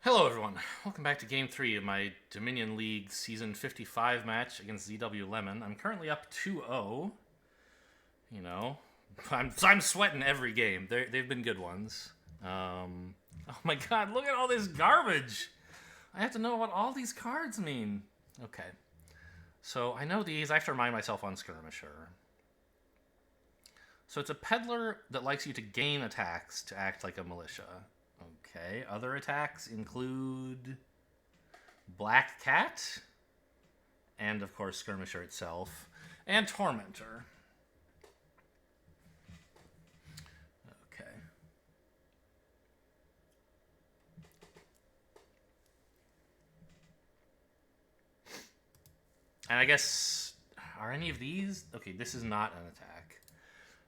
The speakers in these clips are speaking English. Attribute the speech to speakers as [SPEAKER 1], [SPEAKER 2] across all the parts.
[SPEAKER 1] Hello, everyone. Welcome back to Game 3 of my Dominion League Season 55 match against ZW Lemon. I'm currently up 2-0. You know, I'm sweating every game. They've been good ones. Oh my god, look at all this garbage! I have to know what all these cards mean. Okay. So I know these. I have to remind myself on Skirmisher. So it's a peddler that likes you to gain attacks to act like a militia. Okay, other attacks include Black Cat, and of course Skirmisher itself, and Tormentor. Okay. And I guess, are any of these? Okay, this is not an attack.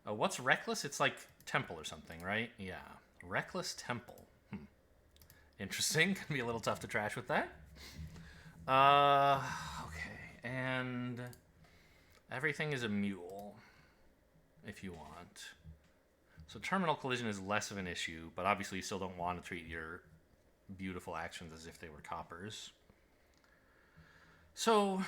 [SPEAKER 1] What's Reckless? It's like Temple or something, right? Yeah. Reckless Temple. Interesting. Can be a little tough to trash with that. Okay. And everything is a mule, if you want. So terminal collision is less of an issue, but obviously you still don't want to treat your beautiful actions as if they were coppers. So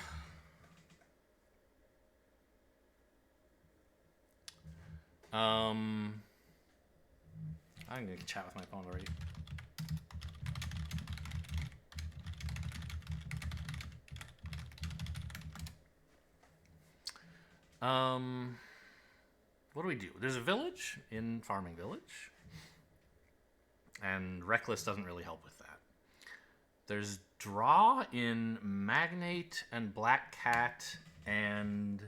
[SPEAKER 1] I'm going to chat with my phone already. What do we do? There's a village in Farming Village, and Reckless doesn't really help with that. There's Draw in Magnate and Black Cat and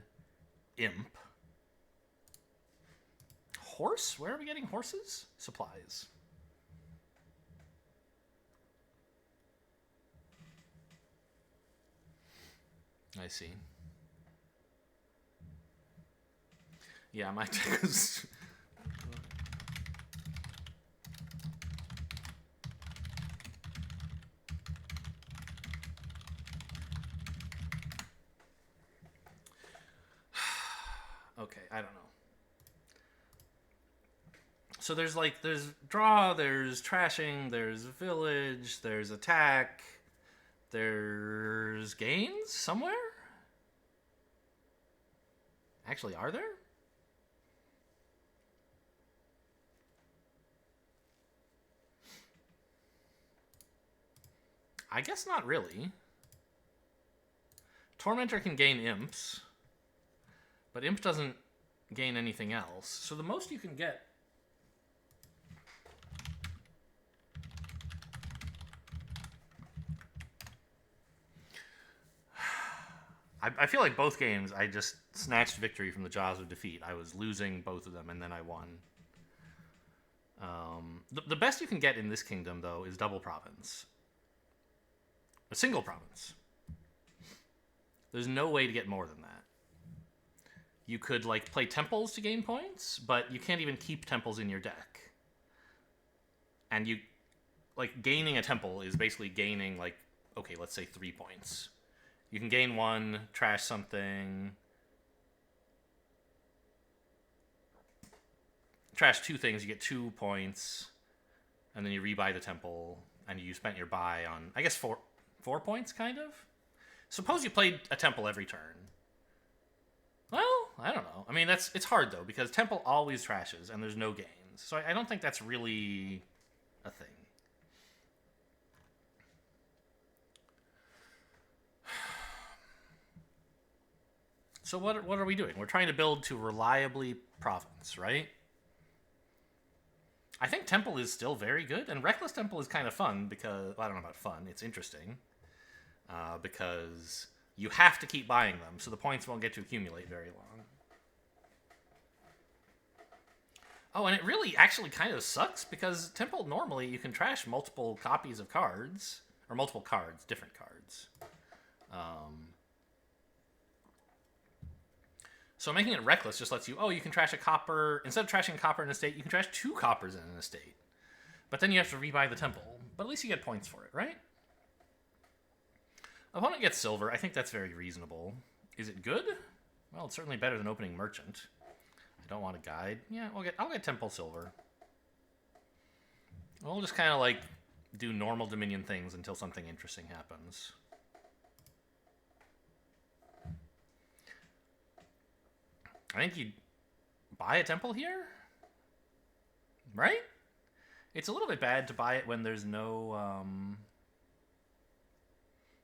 [SPEAKER 1] Imp. Horse? Where are we getting horses? Supplies. I see. Yeah, my deck is... Okay, I don't know. So there's draw, there's trashing, there's village, there's attack, there's gains somewhere? Actually, are there? I guess not really. Tormentor can gain imps, but imp doesn't gain anything else. So the most you can get... I feel like both games I just snatched victory from the jaws of defeat. I was losing both of them, and then I won. The best you can get in this kingdom, though, is double province. A single province. There's no way to get more than that. You could, play temples to gain points, but you can't even keep temples in your deck. And gaining a temple is basically gaining, okay, let's say 3 points. You can gain 1, trash something. Trash 2 things, you get 2 points. And then you rebuy the temple, and you spent your buy on, I guess, 4 points, kind of? Suppose you played a temple every turn. Well, I don't know. I mean, it's hard, though, because temple always trashes, and there's no gains. So I don't think that's really a thing. So what are we doing? We're trying to build to reliably province, right? I think Temple is still very good, and Reckless Temple is kind of fun because... Well, I don't know about fun. It's interesting. Because you have to keep buying them, so the points won't get to accumulate very long. Oh, and it really actually kind of sucks, because Temple, normally, you can trash multiple copies of cards. Or multiple cards, different cards. So making it Reckless just lets you, you can trash a copper. Instead of trashing a copper in a state, you can trash 2 coppers in an estate. But then you have to rebuy the temple. But at least you get points for it, right? Opponent gets silver. I think that's very reasonable. Is it good? Well, it's certainly better than opening merchant. I don't want a guide. Yeah, I'll get temple silver. We'll just kind of do normal Dominion things until something interesting happens. I think you buy a temple here, right? It's a little bit bad to buy it when there's no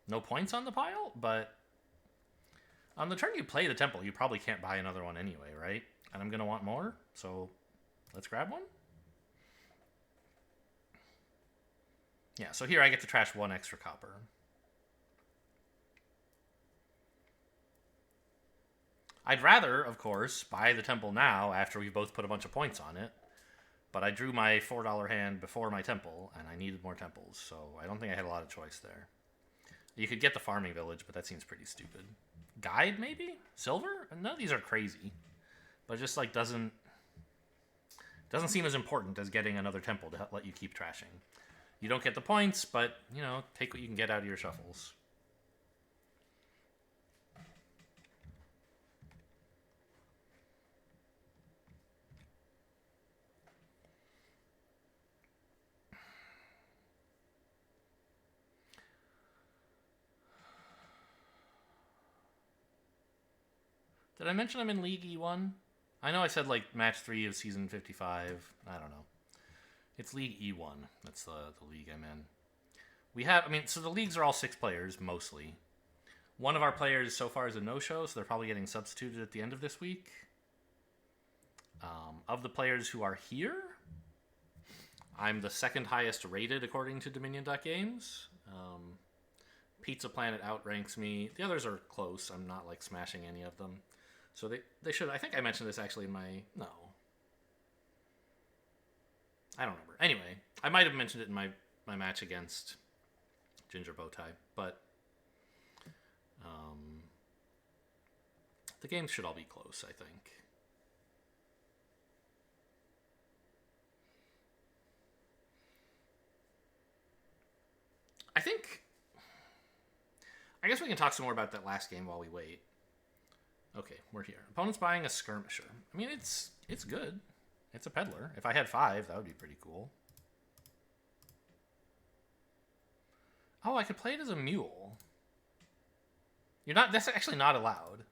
[SPEAKER 1] no points on the pile, but on the turn you play the temple, you probably can't buy another one anyway, right? And I'm going to want more, so let's grab one. Yeah, so here I get to trash 1 extra copper. I'd rather, of course, buy the temple now after we've both put a bunch of points on it. But I drew my $4 hand before my temple, and I needed more temples, so I don't think I had a lot of choice there. You could get the farming village, but that seems pretty stupid. Guide, maybe? Silver? None of these are crazy. But it just, like, doesn't seem as important as getting another temple to let you keep trashing. You don't get the points, but, you know, take what you can get out of your shuffles. Did I mention I'm in League E1? I know I said, like, match 3 of season 55. I don't know. It's League E1. That's the league I'm in. We have, I mean, so the leagues are all 6 players, mostly. One of our players so far is a no-show, so they're probably getting substituted at the end of this week. Of the players who are here, I'm the 2nd highest rated according to Dominion.games. Pizza Planet outranks me. The others are close. I'm not, like, smashing any of them. So they should, I think I mentioned this actually in my, no. I don't remember. Anyway, I might have mentioned it in my match against Ginger Bowtie, but the games should all be close, I think. I guess we can talk some more about that last game while we wait. Okay, we're here. Opponent's buying a skirmisher. I mean, it's good. It's a peddler. If I had 5, that would be pretty cool. Oh, I could play it as a mule. That's actually not allowed.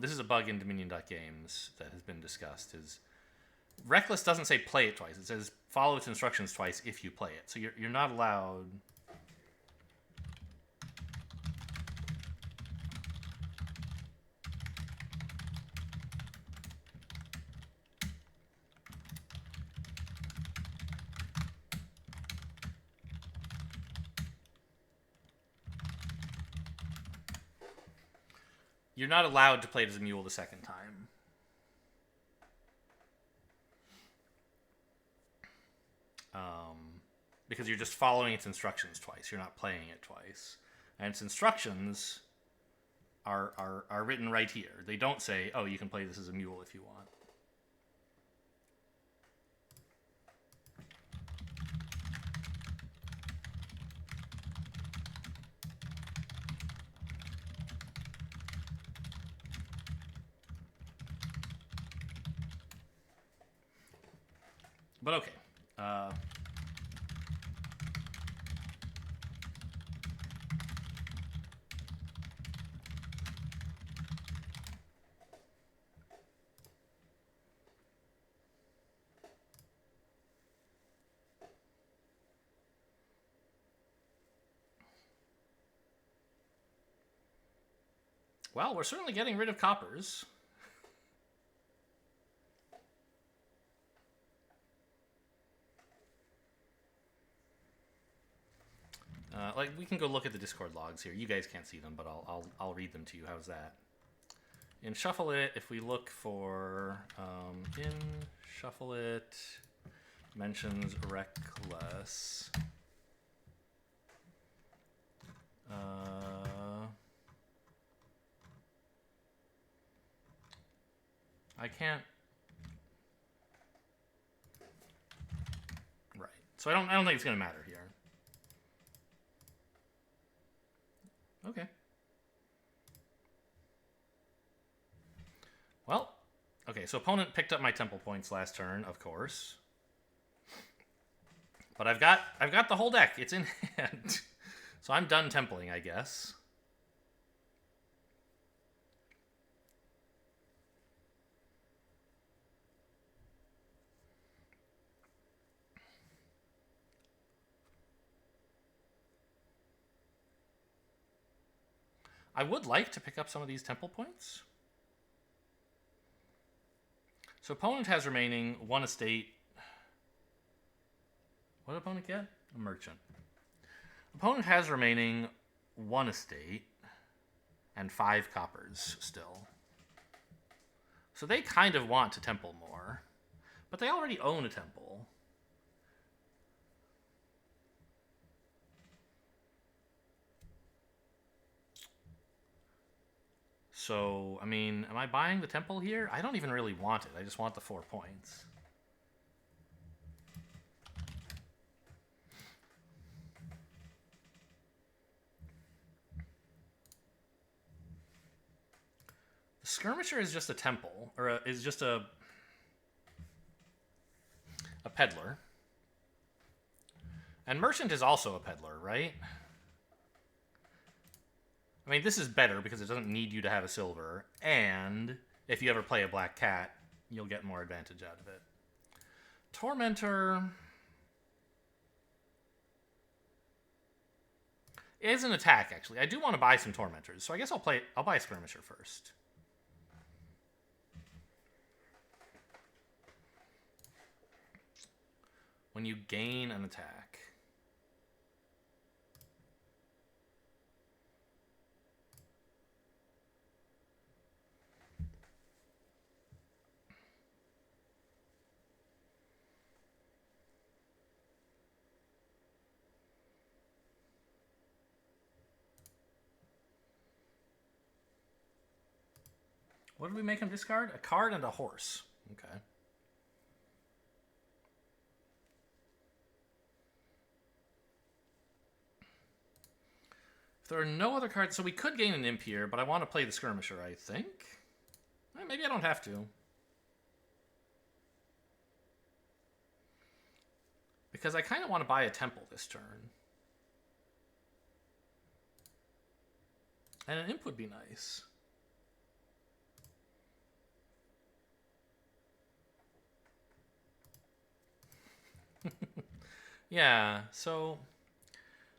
[SPEAKER 1] This is a bug in Dominion.games that has been discussed. Is Reckless doesn't say play it twice. It says follow its instructions twice if you play it. So you're not allowed. You're not allowed to play it as a mule the second time. Because you're just following its instructions twice. You're not playing it twice. And its instructions are written right here. They don't say, oh, you can play this as a mule if you want. But okay. Well, we're certainly getting rid of coppers. Like, we can go look at the Discord logs here. You guys can't see them, but I'll read them to you. How's that? In Shuffle It, if we look for in Shuffle It mentions Reckless. I can't. Right. So I don't think it's gonna matter here. Okay. Well, okay, so opponent picked up my temple points last turn, of course. But I've got the whole deck. It's in hand. So I'm done templing, I guess. I would like to pick up some of these temple points. So opponent has remaining 1 estate. What did opponent get? A merchant. Opponent has remaining 1 estate and 5 coppers still. So they kind of want to temple more. But they already own a temple. So, I mean, am I buying the temple here? I don't even really want it. I just want the 4 points. The skirmisher is just a temple, or is just a peddler. And merchant is also a peddler, right? I mean, this is better because it doesn't need you to have a silver. And if you ever play a black cat, you'll get more advantage out of it. Tormentor is an attack, actually. I do want to buy some Tormentors, so I guess I'll buy Skirmisher first. When you gain an attack. What did we make him discard? A card and a horse. Okay. If there are no other cards, so we could gain an imp here, but I want to play the Skirmisher, I think. Maybe I don't have to. Because I kind of want to buy a temple this turn. And an imp would be nice. Yeah, so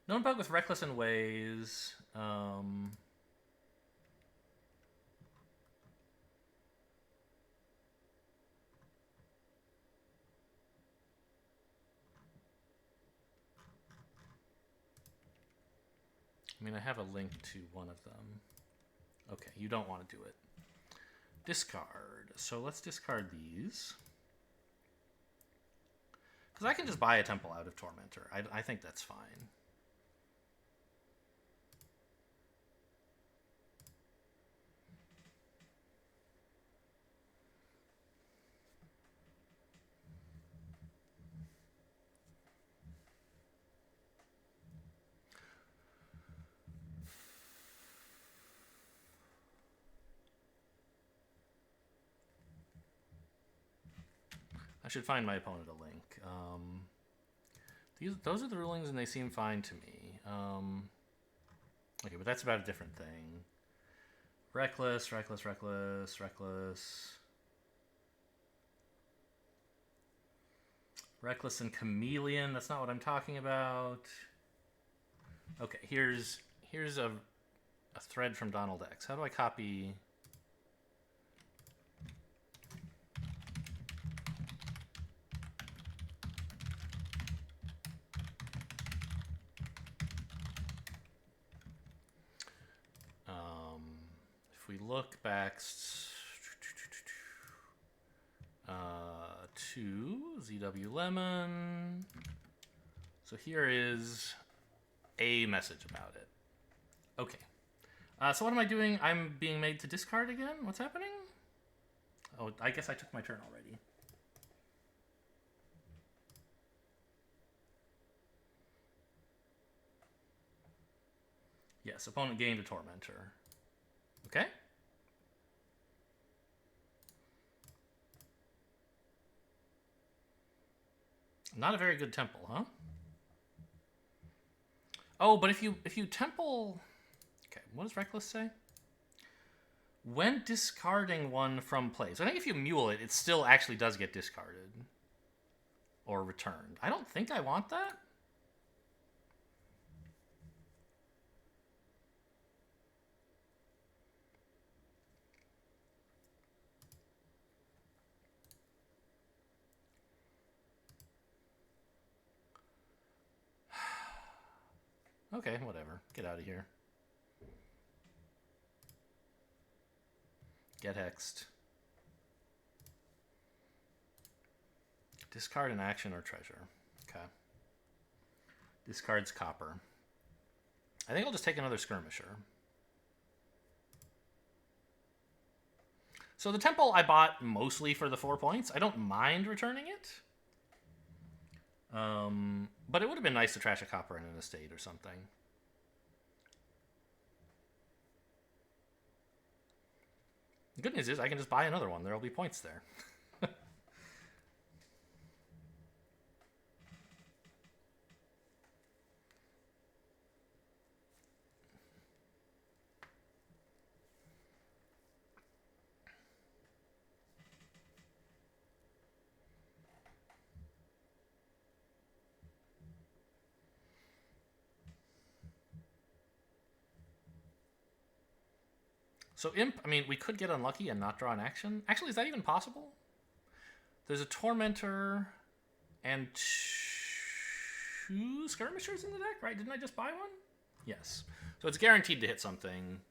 [SPEAKER 1] known bug with Reckless in Ways. I mean, I have a link to one of them. Okay, you don't want to do it. Discard. So let's discard these. Because I can just buy a temple out of Tormentor. I think that's fine. I should find my opponent a link. Those are the rulings, and they seem fine to me. Okay, but that's about a different thing. Reckless, reckless, reckless, reckless. Reckless and Chameleon. That's not what I'm talking about. Okay, here's a thread from Donald X. How do I copy? If we look back to ZW Lemon, so here is a message about it. Okay. So what am I doing? I'm being made to discard again? What's happening? Oh, I guess I took my turn already. Yes, opponent gained a Tormentor. Okay. Not a very good temple, huh? Oh, but if you temple... Okay, what does Reckless say? When discarding one from play. So I think if you mule it, it still actually does get discarded. Or returned. I don't think I want that. Okay, whatever. Get out of here. Get hexed. Discard an action or treasure. Okay. Discards copper. I think I'll just take another skirmisher. So the temple I bought mostly for the 4 points. I don't mind returning it. But it would have been nice to trash a copper in an estate or something. The good news is I can just buy another one. There will be points there. So Imp, I mean, we could get unlucky and not draw an action. Actually, is that even possible? There's a Tormentor and 2 Skirmishers in the deck, right? Didn't I just buy one? Yes. So it's guaranteed to hit something.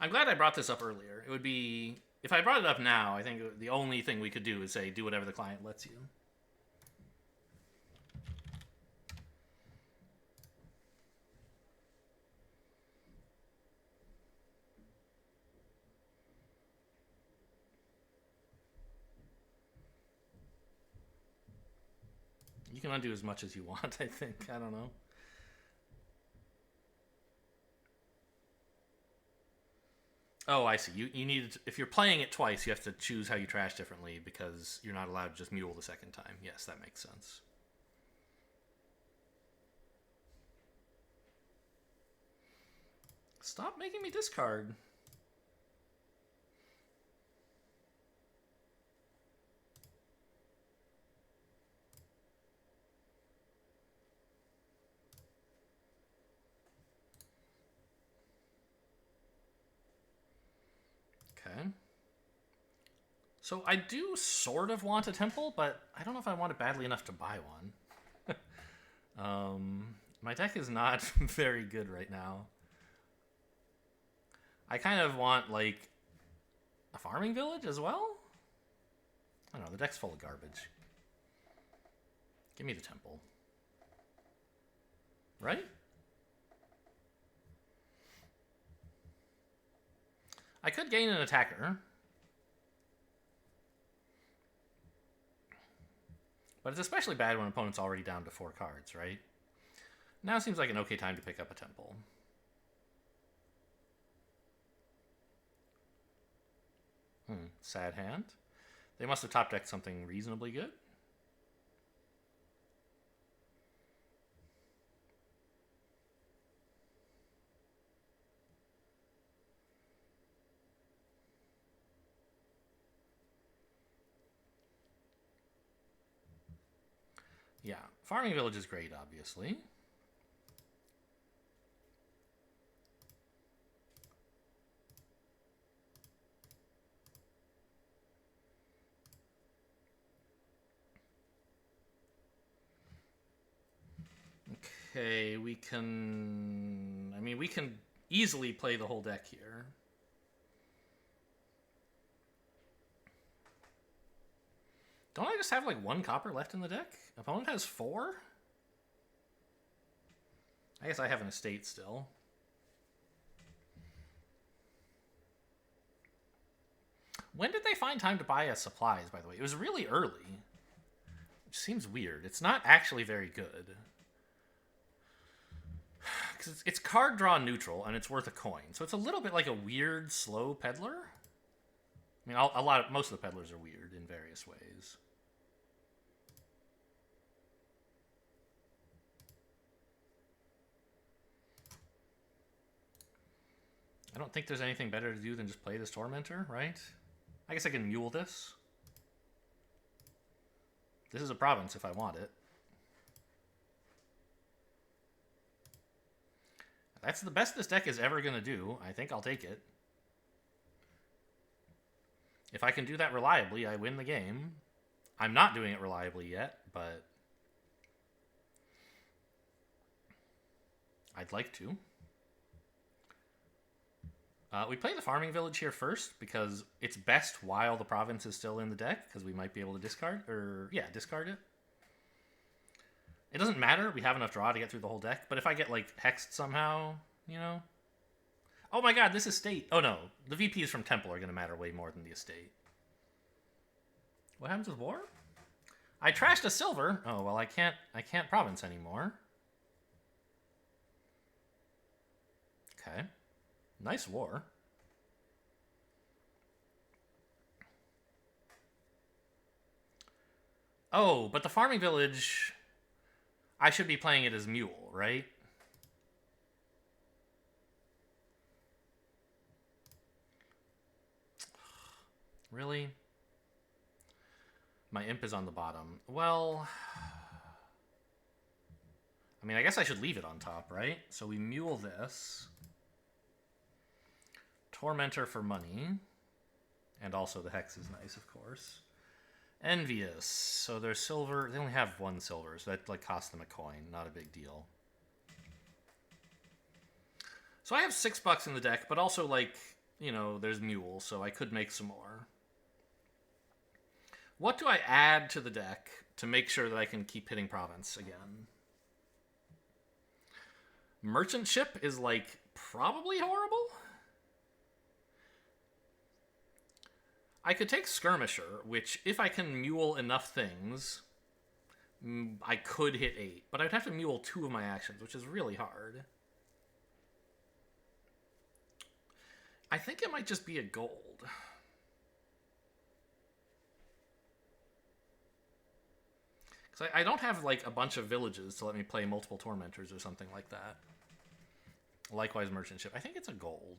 [SPEAKER 1] I'm glad I brought this up earlier. It would be... If I brought it up now, I think the only thing we could do is say, do whatever the client lets you. You can undo as much as you want, I think. I don't know. Oh, I see. You need to, if you're playing it twice, you have to choose how you trash differently because you're not allowed to just mule the second time. Yes, that makes sense. Stop making me discard. Okay. So I do sort of want a temple, but I don't know if I want it badly enough to buy one. My deck is not very good right now. I kind of want, like, a farming village as well? I don't know, the deck's full of garbage. Give me the temple. Right? I could gain an attacker. But it's especially bad when an opponent's already down to 4 cards, right? Now seems like an okay time to pick up a temple. Sad hand. They must have top decked something reasonably good. Yeah, farming village is great, obviously. Okay, we can... I mean, we can easily play the whole deck here. Don't I just have, like, 1 copper left in the deck? Opponent has 4? I guess I have an estate still. When did they find time to buy us supplies, by the way? It was really early. Which seems weird. It's not actually very good. because it's card draw neutral and it's worth a coin, so it's a little bit like a weird slow peddler. I mean, most of the peddlers are weird in various ways. I don't think there's anything better to do than just play this Tormentor, right? I guess I can mule this. This is a province if I want it. That's the best this deck is ever going to do. I think I'll take it. If I can do that reliably, I win the game. I'm not doing it reliably yet, but I'd like to. We play the Farming Village here first because it's best while the province is still in the deck, because we might be able to discard it. It doesn't matter. We have enough draw to get through the whole deck, but if I get, like, hexed somehow, you know? Oh my god, this estate. Oh no, the VPs from Temple are going to matter way more than the estate. What happens with war? I trashed a silver. Oh, well, I can't province anymore. Okay. Nice war. Oh, but the Farming Village, I should be playing it as Mule, right? Really? My imp is on the bottom. Well, I mean, I guess I should leave it on top, right? So we Mule this. Tormentor for money. And also the Hex is nice, of course. Envious. So there's silver. They only have one silver, so that, like, costs them a coin. Not a big deal. So I have $6 in the deck, but also, like, you know, there's Mule, so I could make some more. What do I add to the deck to make sure that I can keep hitting province again? Merchant Ship is, like, probably horrible. I could take Skirmisher, which, if I can Mule enough things, I could hit 8. But I'd have to Mule 2 of my actions, which is really hard. I think it might just be a gold. Because I don't have, like, a bunch of villages to let me play multiple Tormentors or something like that. Likewise, Merchant Ship. I think it's a gold.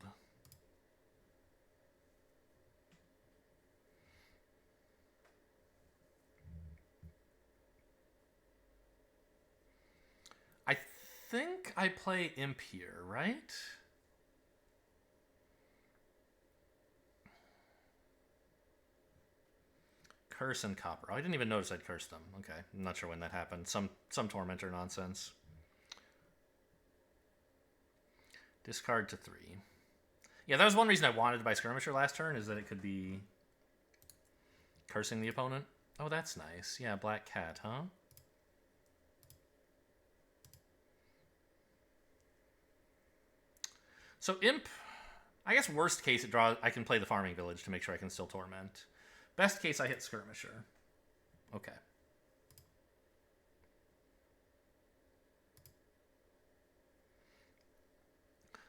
[SPEAKER 1] I think I play Imp here, right? Curse and Copper. Oh, I didn't even notice I'd cursed them. Okay, I'm not sure when that happened. Some Tormentor nonsense. Discard to 3. Yeah, that was one reason I wanted to buy Skirmisher last turn, is that it could be cursing the opponent. Oh, that's nice. Yeah, Black Cat, huh? So Imp, I guess worst case it draws. I can play the Farming Village to make sure I can still Torment. Best case I hit Skirmisher. Okay.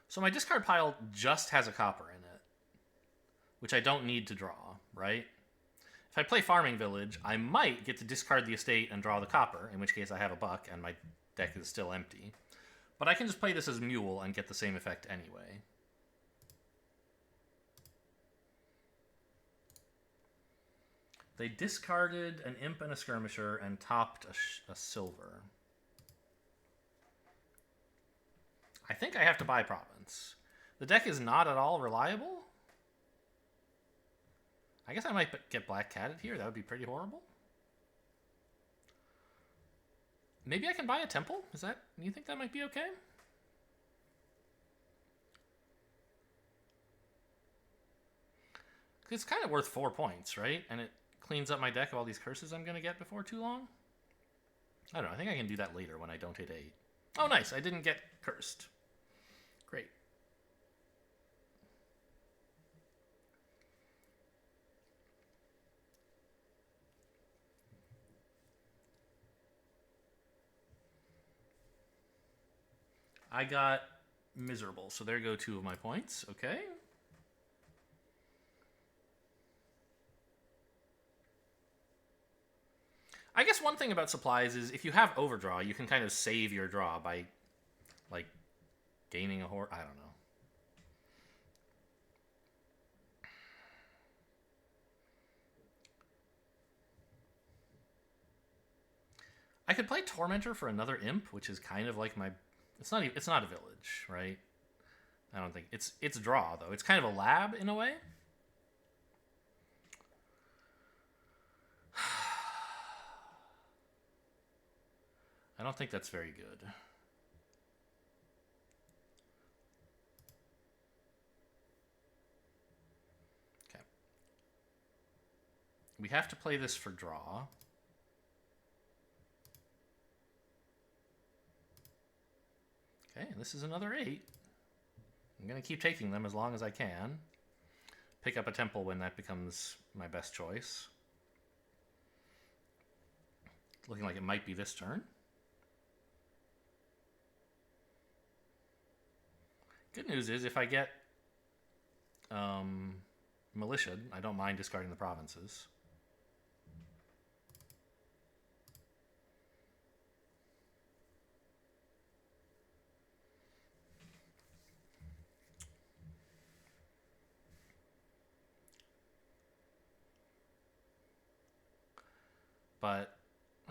[SPEAKER 1] So my discard pile just has a copper in it, which I don't need to draw, right? If I play Farming Village, I might get to discard the estate and draw the copper, in which case I have a buck and my deck is still empty. But I can just play this as Mule and get the same effect anyway. They discarded an Imp and a Skirmisher and topped a silver. I think I have to buy Province. The deck is not at all reliable. I guess I might get Black Catted here. That would be pretty horrible. Maybe I can buy a Temple? Do you think that might be okay? It's kind of worth 4 points, right? And it cleans up my deck of all these curses I'm going to get before too long. I don't know. I think I can do that later when I don't hit 8. Oh, nice. I didn't get cursed. Great. I got miserable, so there go 2 of my points. Okay. I guess one thing about supplies is if you have overdraw, you can kind of save your draw by, like, gaining a horse. I don't know. I could play Tormentor for another imp, which is kind of like my. It's not a village, right? I don't think it's draw though. It's kind of a lab in a way. I don't think that's very good. Okay. We have to play this for draw. Okay, and this is another 8. I'm going to keep taking them as long as I can. Pick up a temple when that becomes my best choice. It's looking like it might be this turn. Good news is if I get militia, I don't mind discarding the provinces. But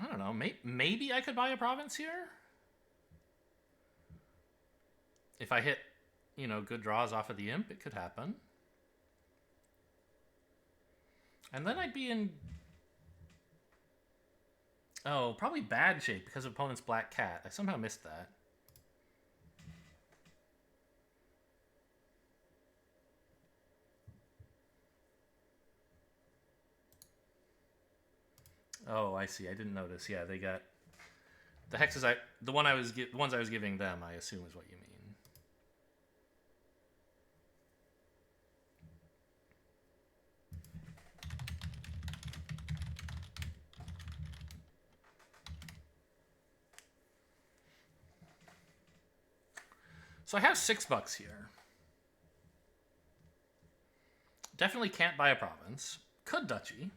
[SPEAKER 1] I don't know. Maybe I could buy a province here if I hit, good draws off of the imp. It could happen, and then I'd be in probably bad shape because of opponent's black cat. I somehow missed that. Oh, I see. I didn't notice. Yeah, they got the hexes. The ones I was giving them, I assume is what you mean. So I have $6 here. Definitely can't buy a province. Could duchy.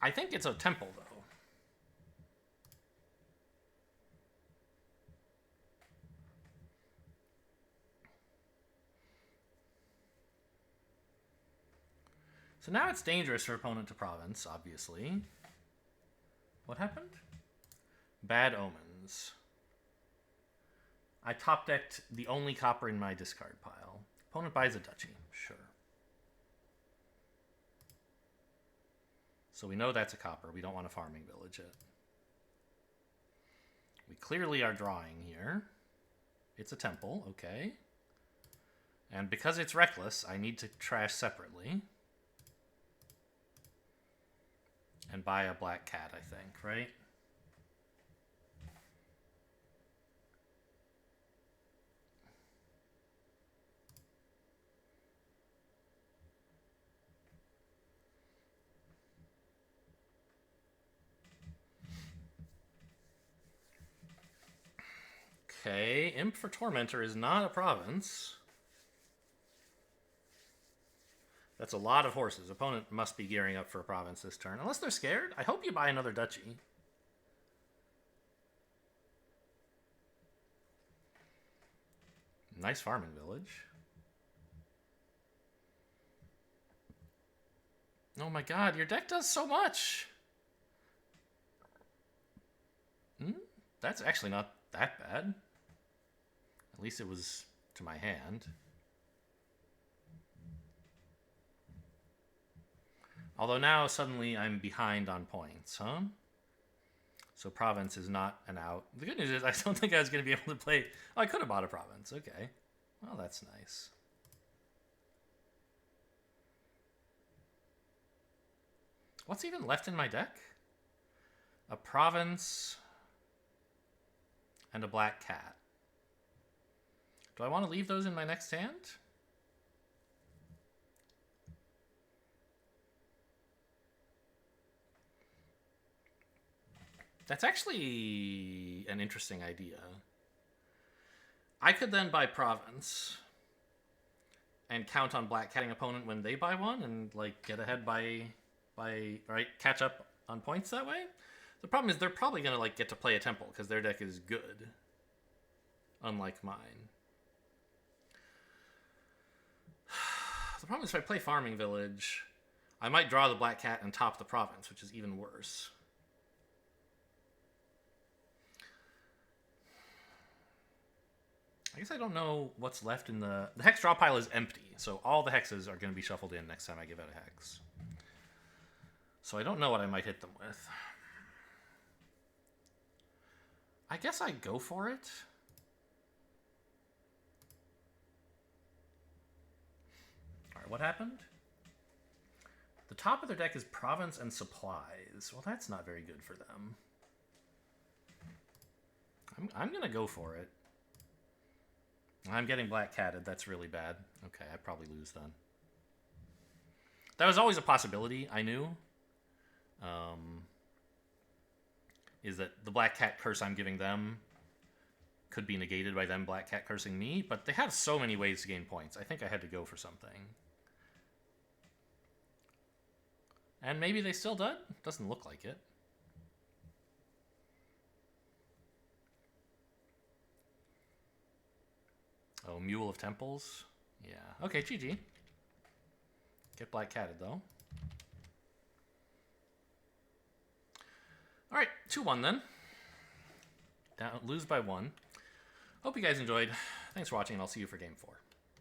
[SPEAKER 1] I think it's a temple, though. So now it's dangerous for opponent to province, obviously. What happened? Bad omens. I top decked the only copper in my discard pile. Opponent buys a duchy. Sure. So we know that's a copper. We don't want a farming village it. We clearly are drawing here. It's a temple, okay. And because it's reckless, I need to trash separately. And buy a black cat, I think, right? Okay, Imp for Tormentor is not a province. That's a lot of horses. Opponent must be gearing up for a province this turn. Unless they're scared. I hope you buy another duchy. Nice farming village. Oh my god, your deck does so much! That's actually not that bad. At least it was to my hand. Although now suddenly I'm behind on points, huh? So province is not an out. The good news is I don't think I was going to be able to play... Oh, I could have bought a province. Okay. Well, that's nice. What's even left in my deck? A province and a black cat. Do I want to leave those in my next hand? That's actually an interesting idea. I could then buy Province and count on black catting opponent when they buy one and like get ahead by right, catch up on points that way. The problem is they're probably gonna like get to play a temple because their deck is good, unlike mine. The problem is if I play Farming Village, I might draw the black cat and top the Province, which is even worse. I guess I don't know what's left in the hex draw pile is empty, so all the hexes are going to be shuffled in next time I give out a hex. So I don't know what I might hit them with. I guess I go for it. Alright, what happened? The top of their deck is Province and Supplies. Well, that's not very good for them. I'm going to go for it. I'm getting black catted. That's really bad. Okay, I probably lose then. That was always a possibility, I knew. Is that the black cat curse I'm giving them could be negated by them black cat cursing me, but they have so many ways to gain points. I think I had to go for something. And maybe they still did? Doesn't look like it. Oh, Mule of Temples? Yeah. Okay, GG. Get black catted, though. Alright, 2-1 then. Lose by 1. Hope you guys enjoyed. Thanks for watching, and I'll see you for Game 4.